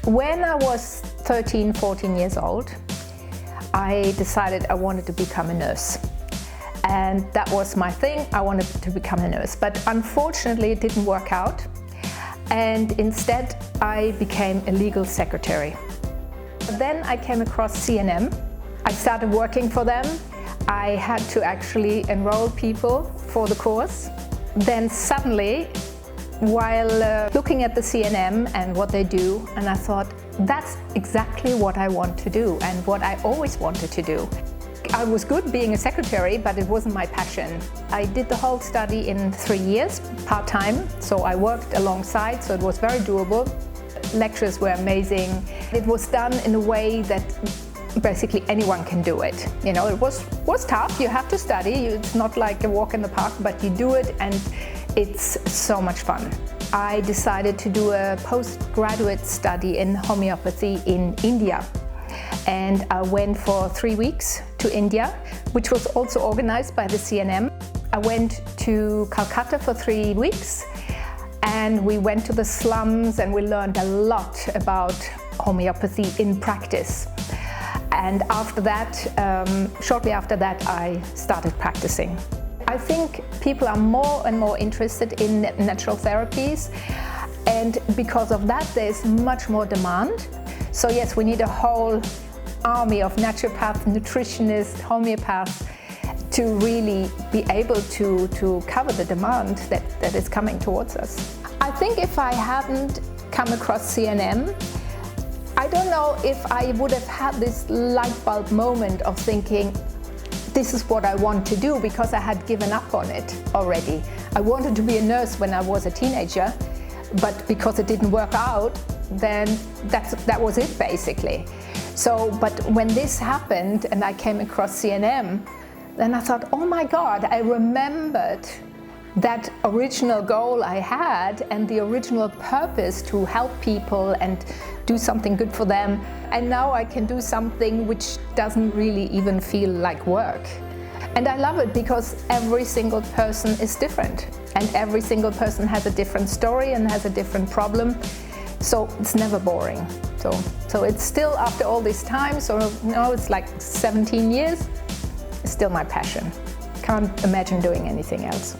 When I was 13, 14 years old, I decided I wanted to become a nurse. And that was my thing. I wanted to become a nurse. But unfortunately, it didn't work out. And instead, I became a legal secretary. Then I came across CNM. I started working for them. I had to actually enroll people for the course. Then suddenly, while looking at the CNM and what they do, and I thought, that's exactly what I want to do and what I always wanted to do. I was good being a secretary, but it wasn't my passion. I did the whole study in 3 years, part-time, so I worked alongside, so it was very doable. Lectures were amazing. It was done in a way that basically anyone can do it. You know, it was tough. You have to study. It's not like a walk in the park, but you do it and it's so much fun. I decided to do a postgraduate study in homeopathy in India. And I went for 3 weeks to India, which was also organized by the CNM. I went to Calcutta for 3 weeks and we went to the slums and we learned a lot about homeopathy in practice. And after that, shortly after that, I started practicing. I think people are more and more interested in natural therapies, and because of that, there's much more demand. So yes, we need a whole army of naturopaths, nutritionists, homeopaths to really be able to cover the demand that is coming towards us. I think if I hadn't come across CNM, I don't know if I would have had this light bulb moment of thinking, this is what I want to do, because I had given up on it already. I wanted to be a nurse when I was a teenager, but because it didn't work out, then that was it basically. So, but when this happened and I came across CNM, then I thought, oh my God, I remembered that original goal I had and the original purpose to help people and do something good for them. And now I can do something which doesn't really even feel like work. And I love it because every single person is different and every single person has a different story and has a different problem. So it's never boring. So it's still, after all this time, so now it's like 17 years, it's still my passion. Can't imagine doing anything else.